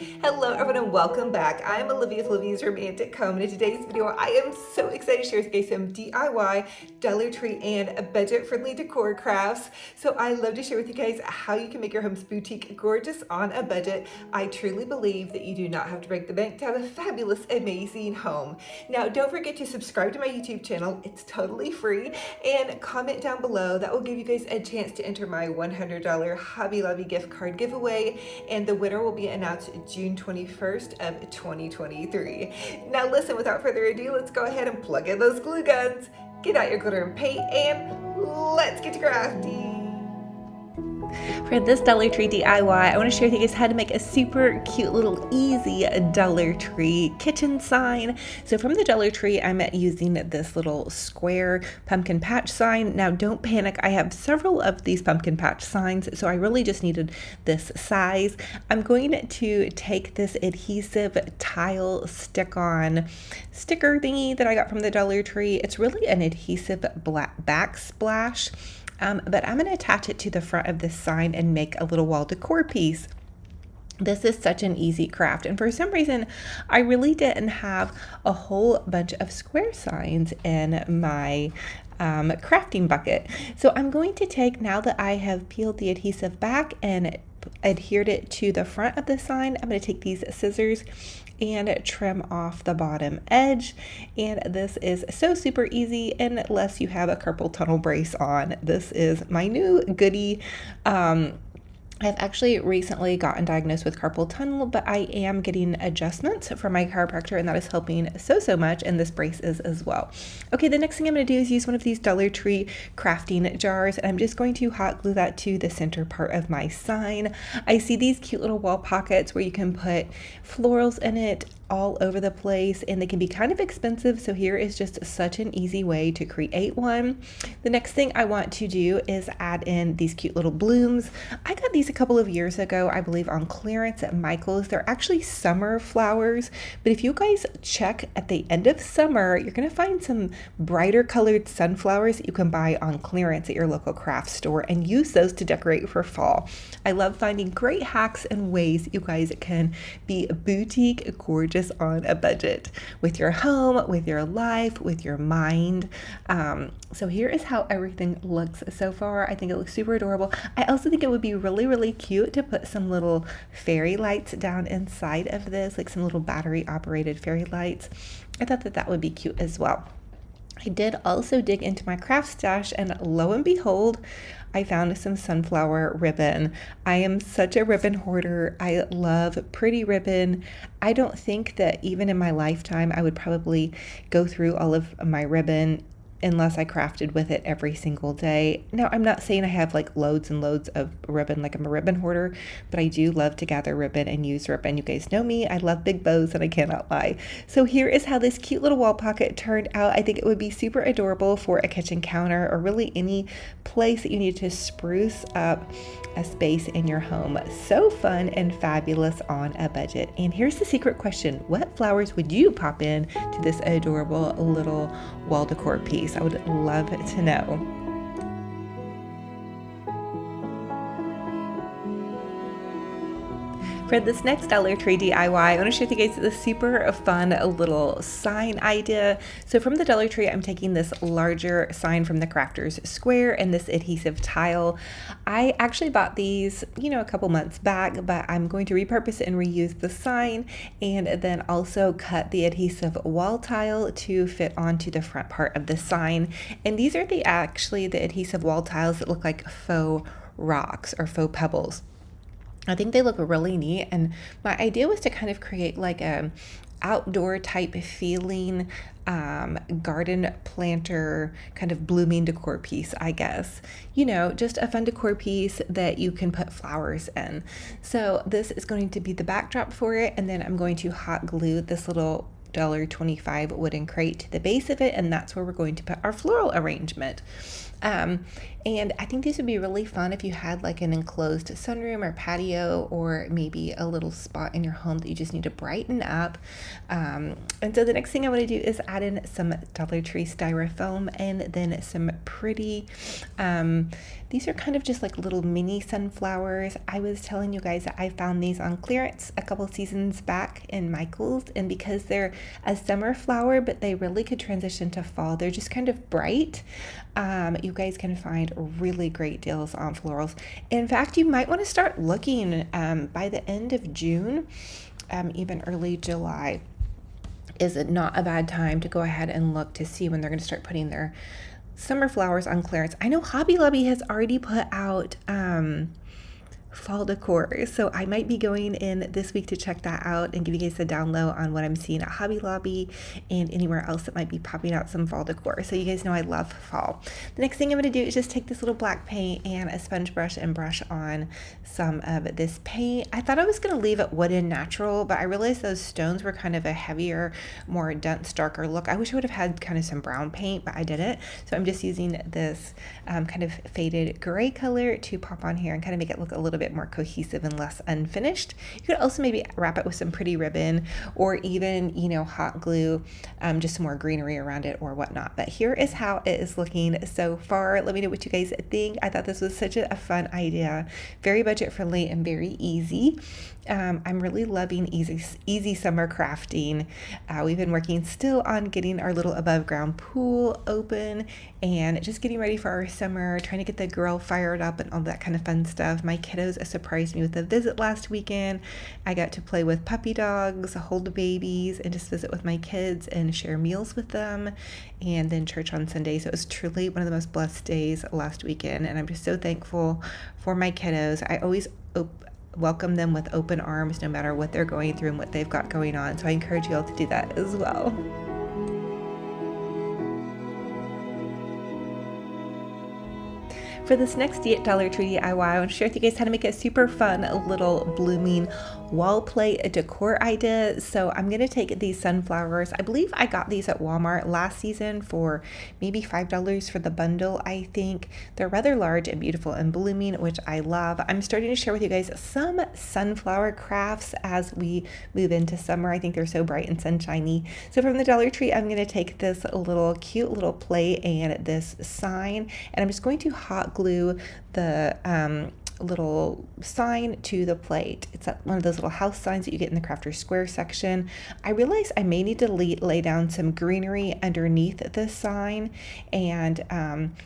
Hello everyone and welcome back. I'm Olivia with Olivia's Romantic Home, and in today's video I am so excited to share with you guys some DIY, Dollar Tree, and budget-friendly decor crafts. So I love to share with you guys how you can make your home's boutique gorgeous on a budget. I truly believe that you do not have to break the bank to have a fabulous, amazing home. Now don't forget to subscribe to my YouTube channel. It's totally free, and comment down below. That will give you guys a chance to enter my $100 Hobby Lobby gift card giveaway, and the winner will be announced June 21st of 2023. Now listen, without further ado, let's go ahead and plug in those glue guns, get out your glitter and paint, and let's get to crafting. For this Dollar Tree DIY, I want to share with you guys how to make a super cute little easy Dollar Tree kitchen sign. So from the Dollar Tree, I'm using this little square pumpkin patch sign. Now don't panic, I have several of these pumpkin patch signs, so I really just needed this size. I'm going to take this adhesive tile stick-on sticker thingy that I got from the Dollar Tree. It's really an adhesive black backsplash. But I'm going to attach it to the front of this sign and make a little wall decor piece. This is such an easy craft, and for some reason I really didn't have a whole bunch of square signs in my crafting bucket. So I'm going to take, now that I have peeled the adhesive back and adhered it to the front of the sign, I'm going to take these scissors and trim off the bottom edge. And this is so super easy unless you have a carpal tunnel brace on. This is my new goodie. I've actually recently gotten diagnosed with carpal tunnel, but I am getting adjustments from my chiropractor, and that is helping so much, and this brace is as well. Okay, the next thing I'm going to do is use one of these Dollar Tree crafting jars, and I'm just going to hot glue that to the center part of my sign. I see these cute little wall pockets where you can put florals in it all over the place, and they can be kind of expensive, so here is just such an easy way to create one. The next thing I want to do is add in these cute little blooms. I got these a couple of years ago, I believe, on clearance at Michael's. They're actually summer flowers, but if you guys check at the end of summer, you're going to find some brighter colored sunflowers that you can buy on clearance at your local craft store and use those to decorate for fall. I love finding great hacks and ways you guys can be boutique gorgeous on a budget with your home, with your life, with your mind. So here is how everything looks so far. I think it looks super adorable. I also think it would be really cute to put some little fairy lights down inside of this, like some little battery operated fairy lights. I thought that would be cute as well. I did also dig into my craft stash, and lo and behold, I found some sunflower ribbon. I am such a ribbon hoarder. I love pretty ribbon. I don't think that even in my lifetime I would probably go through all of my ribbon unless I crafted with it every single day. Now, I'm not saying I have like loads and loads of ribbon, like I'm a ribbon hoarder, but I do love to gather ribbon and use ribbon. You guys know me, I love big bows and I cannot lie. So here is how this cute little wall pocket turned out. I think it would be super adorable for a kitchen counter, or really any place that you need to spruce up a space in your home. So fun and fabulous on a budget. And here's the secret question: what flowers would you pop in to this adorable little wall decor piece? I would love to know. For this next Dollar Tree DIY, I want to share with you guys this super fun little sign idea. So from the Dollar Tree, I'm taking this larger sign from the Crafters Square and this adhesive tile. I actually bought these, a couple months back, but I'm going to repurpose it and reuse the sign, and then also cut the adhesive wall tile to fit onto the front part of the sign. And these are the adhesive wall tiles that look like faux rocks or faux pebbles. I think they look really neat, and my idea was to kind of create like a outdoor type feeling garden planter kind of blooming decor piece, I guess. Just a fun decor piece that you can put flowers in. So this is going to be the backdrop for it, and then I'm going to hot glue this little $1.25 wooden crate to the base of it, and that's where we're going to put our floral arrangement. And I think these would be really fun if you had like an enclosed sunroom or patio, or maybe a little spot in your home that you just need to brighten up. And so the next thing I want to do is add in some Dollar Tree styrofoam, and then some pretty, these are kind of just like little mini sunflowers. I was telling you guys that I found these on clearance a couple seasons back in Michael's, and because they're a summer flower, but they really could transition to fall, they're just kind of bright. You guys can find really great deals on florals. In fact, you might want to start looking by the end of June, even early July is not a bad time to go ahead and look to see when they're going to start putting their summer flowers on clearance. I know Hobby Lobby has already put out fall decor, so I might be going in this week to check that out and give you guys a down low on what I'm seeing at Hobby Lobby and anywhere else that might be popping out some fall decor. So you guys know I love fall. The next thing I'm going to do is just take this little black paint and a sponge brush and brush on some of this paint. I thought I was going to leave it wooden natural, but I realized those stones were kind of a heavier, more dense, darker look. I wish I would have had kind of some brown paint, but I didn't. So I'm just using this kind of faded gray color to pop on here and kind of make it look a little bit more cohesive and less unfinished. You could also maybe wrap it with some pretty ribbon, or even, you know, hot glue, just some more greenery around it or whatnot. But here is how it is looking so far. Let me know what you guys think. I thought this was such a fun idea, very budget friendly and very easy. I'm really loving easy summer crafting. We've been working still on getting our little above ground pool open and just getting ready for our summer, trying to get the girl fired up and all that kind of fun stuff. My kiddos surprised me with a visit last weekend. I got to play with puppy dogs, hold the babies, and just visit with my kids and share meals with them, and then church on Sunday. So it was truly one of the most blessed days last weekend, and I'm just so thankful for my kiddos. I always welcome them with open arms, no matter what they're going through and what they've got going on. So I encourage you all to do that as well. For this next Dollar Tree DIY, I want to share with you guys how to make a super fun little blooming wall plate decor idea. So I'm going to take these sunflowers. I believe I got these at Walmart last season for maybe $5 for the bundle, I think. They're rather large and beautiful and blooming, which I love. I'm starting to share with you guys some sunflower crafts as we move into summer. I think they're so bright and sunshiny. So from the Dollar Tree, I'm going to take this little cute little plate and this sign, and I'm just going to hot glue the little sign to the plate. It's one of those little house signs that you get in the Crafters Square section. I realized I may need to lay down some greenery underneath this sign, and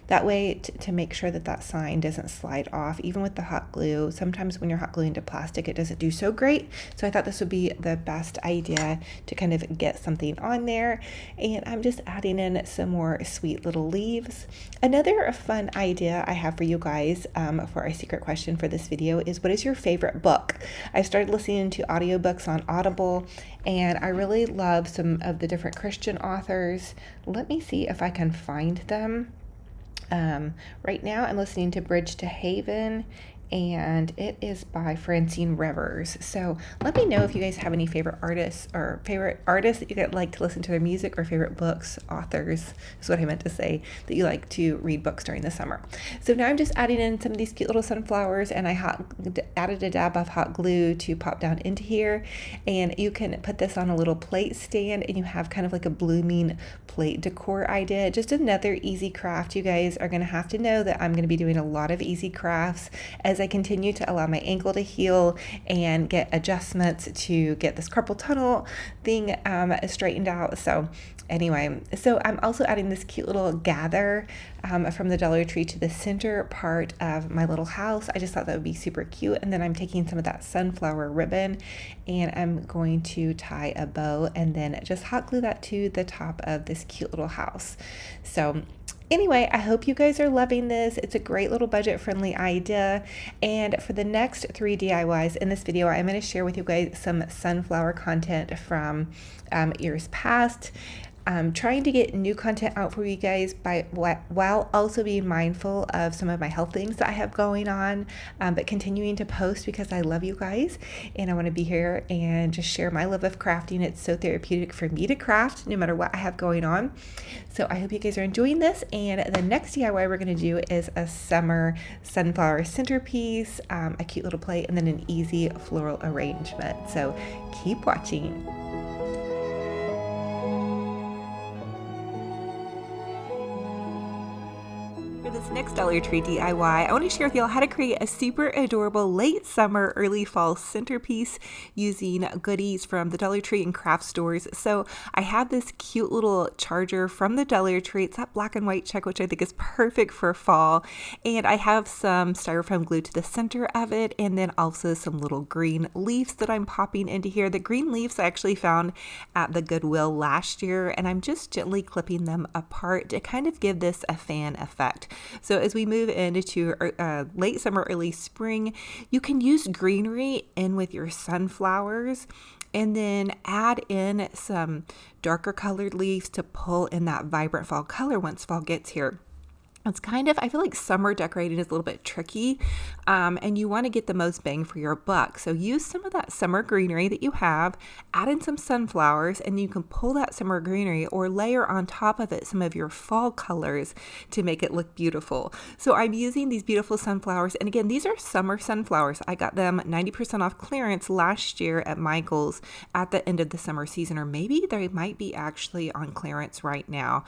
that way to make sure that that sign doesn't slide off, even with the hot glue. Sometimes when you're hot gluing to plastic, it doesn't do so great. So I thought this would be the best idea to kind of get something on there. And I'm just adding in some more sweet little leaves. Another fun idea I have for you guys for our secret question for this video is, what is your favorite book? I've started listening to audiobooks on Audible, and I really love some of the different Christian authors. Let me see if I can find them. Right now I'm listening to Bridge to Haven, and it is by Francine Rivers. So let me know if you guys have any favorite artists that you like to listen to their music, or favorite books, authors is what I meant to say, that you like to read books during the summer. So now I'm just adding in some of these cute little sunflowers, and I added a dab of hot glue to pop down into here, and you can put this on a little plate stand, and you have kind of like a blooming plate decor idea. Just another easy craft. You guys are going to have to know that I'm going to be doing a lot of easy crafts as I continue to allow my ankle to heal and get adjustments to get this carpal tunnel thing straightened out. So anyway, so I'm also adding this cute little gather from the Dollar Tree to the center part of my little house. I just thought that would be super cute. And then I'm taking some of that sunflower ribbon, and I'm going to tie a bow and then just hot glue that to the top of this cute little house. So anyway, I hope you guys are loving this. It's a great little budget-friendly idea. And for the next 3 DIYs in this video, I'm going to share with you guys some sunflower content from years past. trying to get new content out for you guys while also being mindful of some of my health things that I have going on, but continuing to post because I love you guys and I want to be here and just share my love of crafting. It's so therapeutic for me to craft no matter what I have going on. So I hope you guys are enjoying this. And the next DIY we're going to do is a summer sunflower centerpiece, a cute little plate, and then an easy floral arrangement. So keep watching. For this next Dollar Tree DIY, I want to share with y'all how to create a super adorable late summer, early fall centerpiece using goodies from the Dollar Tree and craft stores. So I have this cute little charger from the Dollar Tree. It's that black and white check, which I think is perfect for fall. And I have some styrofoam glued to the center of it, and then also some little green leaves that I'm popping into here. The green leaves I actually found at the Goodwill last year, and I'm just gently clipping them apart to kind of give this a fan effect. So as we move into late summer, early spring, you can use greenery in with your sunflowers and then add in some darker colored leaves to pull in that vibrant fall color once fall gets here. It's kind of, I feel like summer decorating is a little bit tricky, and you want to get the most bang for your buck. So use some of that summer greenery that you have, add in some sunflowers, and you can pull that summer greenery or layer on top of it some of your fall colors to make it look beautiful. So I'm using these beautiful sunflowers, and again, these are summer sunflowers. I got them 90% off clearance last year at Michael's at the end of the summer season, or maybe they might be actually on clearance right now,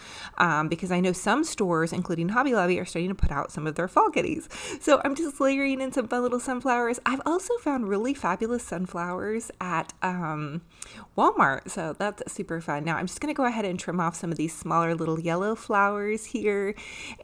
because I know some stores, including Hobby Lobby, are starting to put out some of their fall goodies. So I'm just layering in some fun little sunflowers. I've also found really fabulous sunflowers at Walmart, so that's super fun. Now I'm just going to go ahead and trim off some of these smaller little yellow flowers here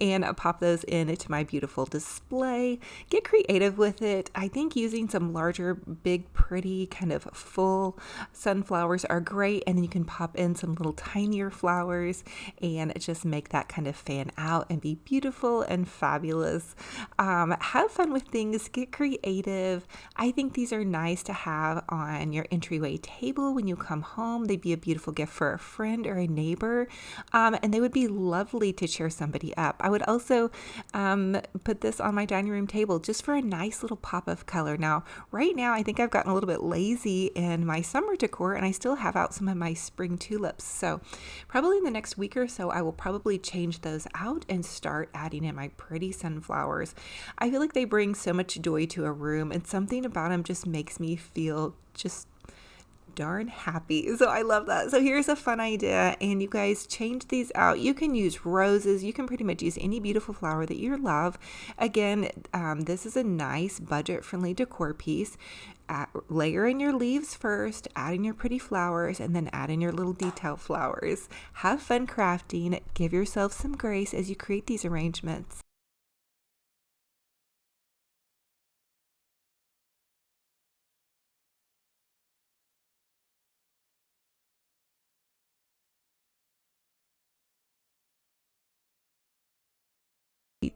and pop those into my beautiful display. Get creative with it. I think using some larger, big, pretty, kind of full sunflowers are great, and then you can pop in some little tinier flowers and just make that kind of fan out and be beautiful and fabulous. Have fun with things, get creative. I think these are nice to have on your entryway table when you come home. They'd be a beautiful gift for a friend or a neighbor, and they would be lovely to cheer somebody up. I would also put this on my dining room table just for a nice little pop of color. Now, right now, I think I've gotten a little bit lazy in my summer decor, and I still have out some of my spring tulips. So probably in the next week or so, I will probably change those out and start adding in my pretty sunflowers. I feel like they bring so much joy to a room, and something about them just makes me feel just darn happy. So I love that. So here's a fun idea, and you guys change these out. You can use roses. You can pretty much use any beautiful flower that you love. Again, this is a nice budget-friendly decor piece. Layer in your leaves first, add in your pretty flowers, and then add in your little detail flowers. Have fun crafting. Give yourself some grace as you create these arrangements.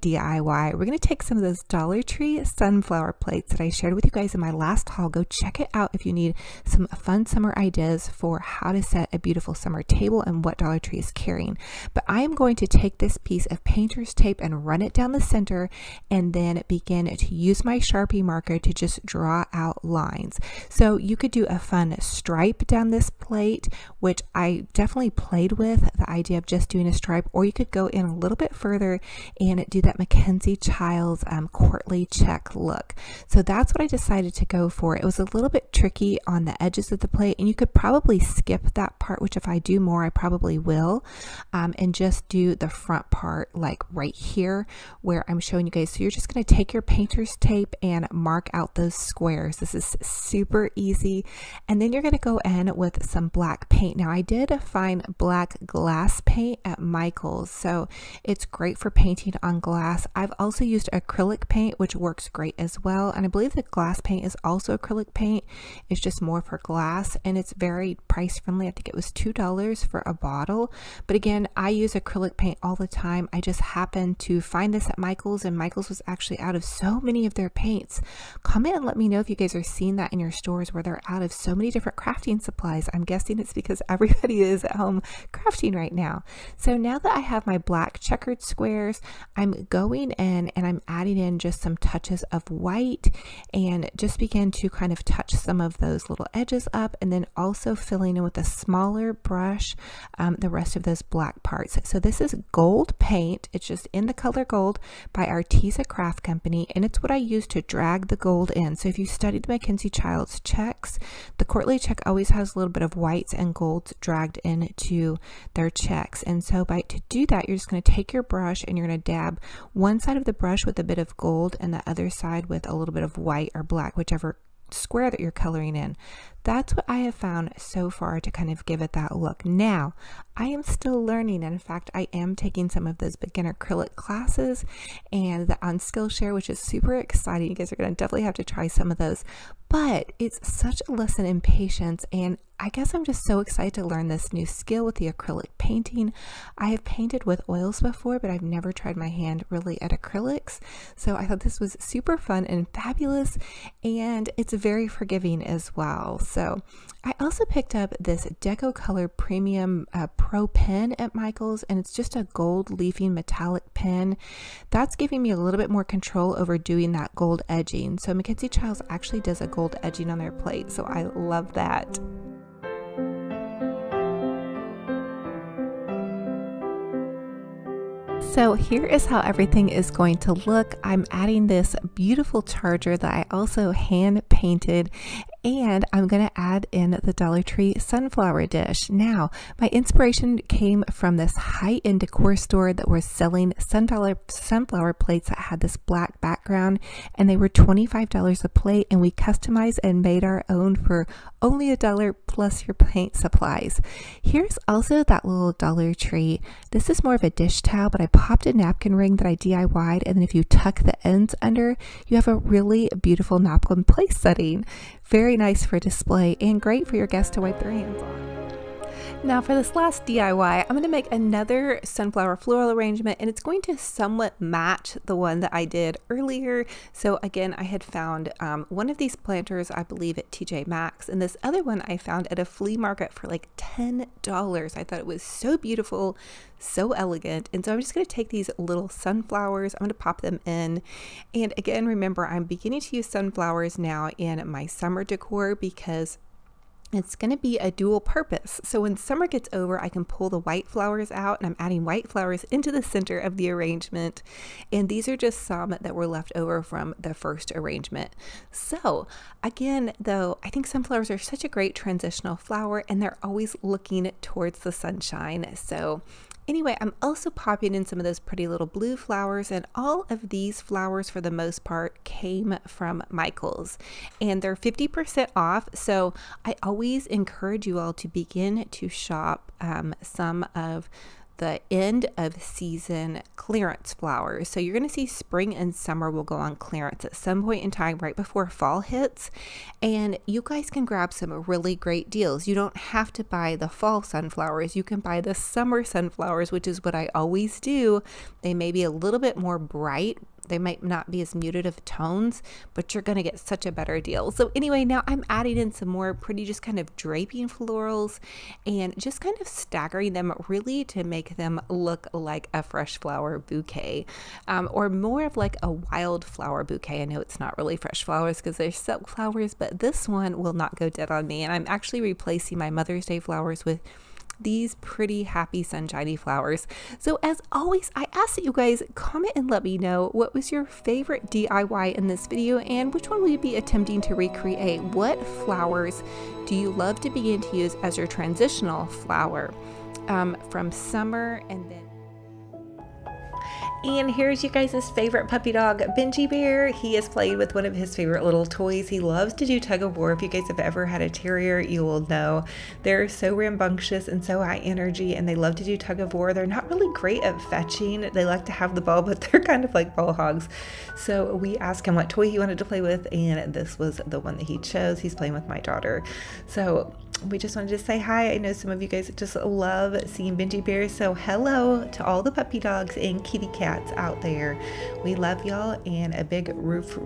DIY. We're going to take some of those Dollar Tree sunflower plates that I shared with you guys in my last haul. Go check it out if you need some fun summer ideas for how to set a beautiful summer table and what Dollar Tree is carrying. But I am going to take this piece of painter's tape and run it down the center, and then begin to use my Sharpie marker to just draw out lines. So you could do a fun stripe down this plate, which I definitely played with the idea of just doing a stripe, or you could go in a little bit further and do that Mackenzie Childs courtly check look. So that's what I decided to go for. It was a little bit tricky on the edges of the plate, and you could probably skip that part, which if I do more, I probably will, and just do the front part like right here where I'm showing you guys. So you're just going to take your painter's tape and mark out those squares. This is super easy. And then you're going to go in with some black paint. Now I did find black glass paint at Michael's, so it's great for painting on glass. glass. I've also used acrylic paint, which works great as well. And I believe the glass paint is also acrylic paint. It's just more for glass, and it's very price friendly. I think it was $2 for a bottle. But again, I use acrylic paint all the time. I just happened to find this at Michael's, and Michael's was actually out of so many of their paints. Comment and let me know if you guys are seeing that in your stores where they're out of so many different crafting supplies. I'm guessing it's because everybody is at home crafting right now. So now that I have my black checkered squares, I'm going in and I'm adding in just some touches of white and just begin to kind of touch some of those little edges up, and then also filling in with a smaller brush the rest of those black parts. So this is gold paint. It's just in the color gold by Arteza Craft Company, and it's what I use to drag the gold in. So if you studied the Mackenzie Childs checks, the Courtly check always has a little bit of whites and golds dragged into their checks. And so to do that, you're just going to take your brush and you're going to dab one side of the brush with a bit of gold and the other side with a little bit of white or black, whichever square that you're coloring in. That's what I have found so far to kind of give it that look. Now, I am still learning, and in fact, I am taking some of those beginner acrylic classes and on Skillshare, which is super exciting. You guys are going to definitely have to try some of those. But it's such a lesson in patience, and I guess I'm just so excited to learn this new skill with the acrylic painting. I have painted with oils before, but I've never tried my hand really at acrylics. So I thought this was super fun and fabulous, and it's very forgiving as well. So I also picked up this DECOR Premium Pro pen at Michael's, and it's just a gold leafing metallic pen. That's giving me a little bit more control over doing that gold edging. So Mackenzie Childs actually does a gold edging on their plate, so I love that. So here is how everything is going to look. I'm adding this beautiful charger that I also hand painted, and I'm going to add in the Dollar Tree sunflower dish. Now, my inspiration came from this high-end decor store that was selling sunflower plates that had this black background, and they were $25 a plate, and we customized and made our own for only $1 plus your paint supplies. Here's also that little Dollar Tree. This is more of a dish towel, but I popped a napkin ring that I DIY'd, and then if you tuck the ends under, you have a really beautiful napkin place setting. Very nice for display and great for your guests to wipe their hands on. Now for this last DIY, I'm going to make another sunflower floral arrangement, and it's going to somewhat match the one that I did earlier. So again, I had found one of these planters, I believe at TJ Maxx, and this other one I found at a flea market for like $10. I thought it was so beautiful, so elegant. And so I'm just going to take these little sunflowers, I'm going to pop them in. And again, remember, I'm beginning to use sunflowers now in my summer decor because it's going to be a dual purpose. So when summer gets over, I can pull the white flowers out, and I'm adding white flowers into the center of the arrangement. And these are just some that were left over from the first arrangement. So again, though, I think sunflowers are such a great transitional flower, and they're always looking towards the sunshine. So anyway, I'm also popping in some of those pretty little blue flowers, and all of these flowers for the most part came from Michael's, and they're 50% off. So I always encourage you all to begin to shop some of the end of season clearance flowers. So you're going to see spring and summer will go on clearance at some point in time right before fall hits, and you guys can grab some really great deals. You don't have to buy the fall sunflowers. You can buy the summer sunflowers, which is what I always do. They may be a little bit more bright. They might not be as muted of tones, but you're going to get such a better deal. So anyway, now I'm adding in some more pretty just kind of draping florals and just kind of staggering them really to make them look like a fresh flower bouquet, or more of like a wildflower bouquet. I know it's not really fresh flowers because they're silk flowers, but this one will not go dead on me. And I'm actually replacing my Mother's Day flowers with these pretty happy sunshiny flowers. So as always, I ask that you guys comment and let me know what was your favorite DIY in this video, and which one will you be attempting to recreate. What flowers do you love to begin to use as your transitional flower from summer and then And here's you guys' favorite puppy dog, Benji Bear. He has played with one of his favorite little toys. He loves to do tug of war. If you guys have ever had a terrier, you will know they're so rambunctious and so high energy, and they love to do tug of war. They're not really great at fetching. They like to have the ball, but they're kind of like ball hogs. So we asked him what toy he wanted to play with, and this was the one that he chose. He's playing with my daughter. So we just wanted to say hi. I know some of you guys just love seeing Benji Bear, so hello to all the puppy dogs and kitty cats out there. We love y'all, and a big roof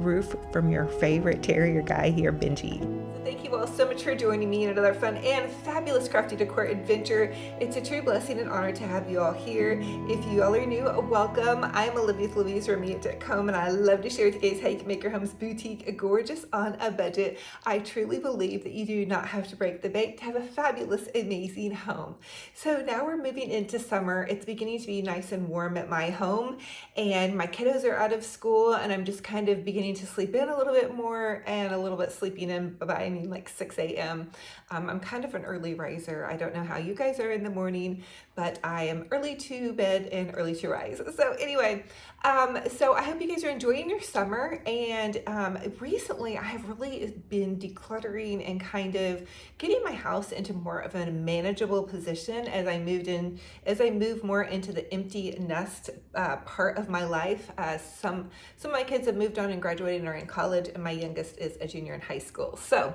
from your favorite terrier guy here, Benji. So thank you all so much for joining me in another fun and fabulous crafty decor adventure. It's a true blessing and honor to have you all here. If you all are new, welcome. I'm Olivia with Livia'sRemade.com, and I love to share with you guys how you can make your home's boutique gorgeous on a budget. I truly believe that you do not have to break the bank to have a fabulous, amazing home. So now we're moving into summer. It's beginning to be nice and warm at my home, and my kiddos are out of school, and I'm just kind of beginning to sleep in a little bit more and a little bit sleeping in by, I mean, like 6 a.m. I'm kind of an early riser. I don't know how you guys are in the morning, but I am early to bed and early to rise. So anyway, so I hope you guys are enjoying your summer. And recently I have really been decluttering and kind of getting my house into more of a manageable position as I move more into the empty nest part of my life. Some of my kids have moved on and graduated and are in college, and my youngest is a junior in high school. So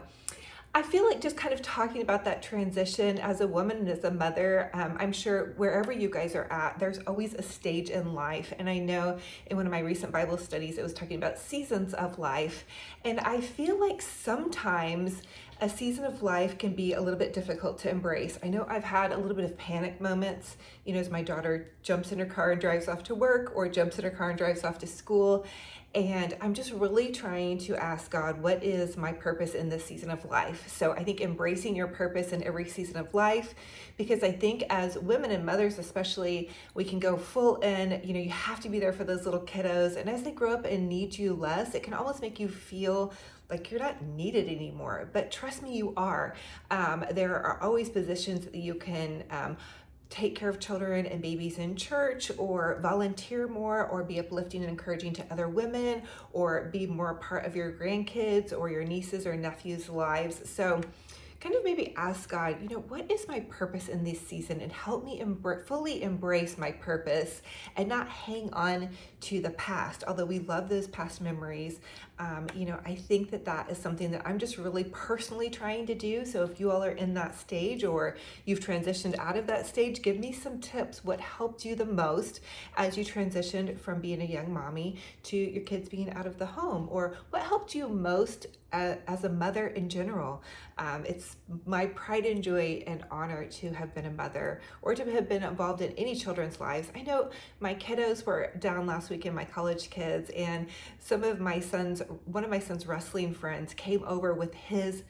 I feel like just kind of talking about that transition as a woman and as a mother. I'm sure wherever you guys are at, there's always a stage in life. And I know in one of my recent Bible studies, it was talking about seasons of life. And I feel like sometimes a season of life can be a little bit difficult to embrace. I know I've had a little bit of panic moments, as my daughter jumps in her car and drives off to work, or jumps in her car and drives off to school. And I'm just really trying to ask God, what is my purpose in this season of life? So I think embracing your purpose in every season of life, because I think as women and mothers especially, we can go full in, you have to be there for those little kiddos. And as they grow up and need you less, it can almost make you feel like you're not needed anymore. But trust me, you are. There are always positions that you can take care of children and babies in church, or volunteer more, or be uplifting and encouraging to other women, or be more a part of your grandkids or your nieces or nephews' lives. So kind of maybe ask God, what is my purpose in this season, and help me fully embrace my purpose and not hang on to the past. Although we love those past memories, I think that is something that I'm just really personally trying to do. So if you all are in that stage, or you've transitioned out of that stage, give me some tips. What helped you the most as you transitioned from being a young mommy to your kids being out of the home? Or what helped you most as a mother in general? It's my pride and joy and honor to have been a mother, or to have been involved in any children's lives. I know my kiddos were down last weekend, my college kids, and one of my son's wrestling friends came over with his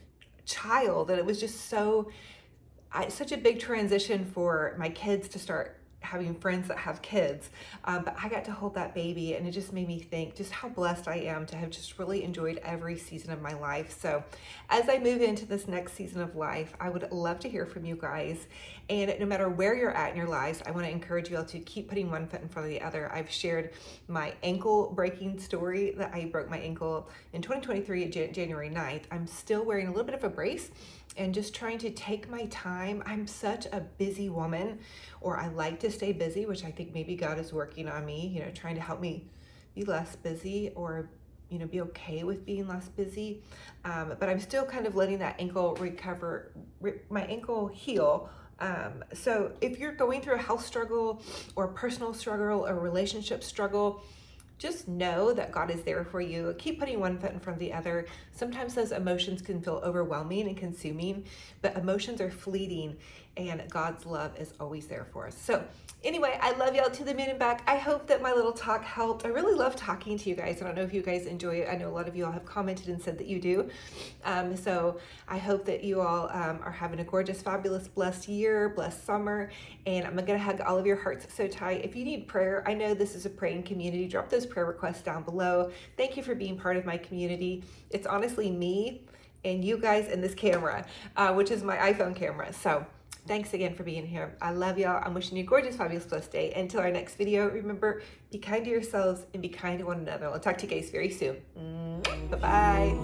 child, and it was just such a big transition for my kids to start having friends that have kids, but I got to hold that baby, and it just made me think just how blessed I am to have just really enjoyed every season of my life. So as I move into this next season of life, I would love to hear from you guys, and no matter where you're at in your lives, I want to encourage you all to keep putting one foot in front of the other. I've shared my ankle breaking story, that I broke my ankle in 2023 January 9th. I'm still wearing a little bit of a brace, and just trying to take my time. I'm such a busy woman, or I like to stay busy, which I think maybe God is working on me, trying to help me be less busy, or be okay with being less busy. But I'm still kind of letting that ankle my ankle heal. So if you're going through a health struggle, or a personal struggle, or a relationship struggle, just know that God is there for you. Keep putting one foot in front of the other. Sometimes those emotions can feel overwhelming and consuming, but emotions are fleeting, and God's love is always there for us. So anyway, I love y'all to the moon and back. I hope that my little talk helped. I really love talking to you guys. I don't know if you guys enjoy it. I know a lot of you all have commented and said that you do. So I hope that you all are having a gorgeous, fabulous, blessed year, blessed summer. And I'm going to hug all of your hearts so tight. If you need prayer, I know this is a praying community. Drop those prayer requests down below. Thank you for being part of my community. It's honestly me and you guys and this camera, which is my iPhone camera. So Thanks again for being here. I love y'all. I'm wishing you a gorgeous, fabulous, blessed day. Until our next video, remember, be kind to yourselves and be kind to one another. I'll talk to you guys very soon. Bye-bye.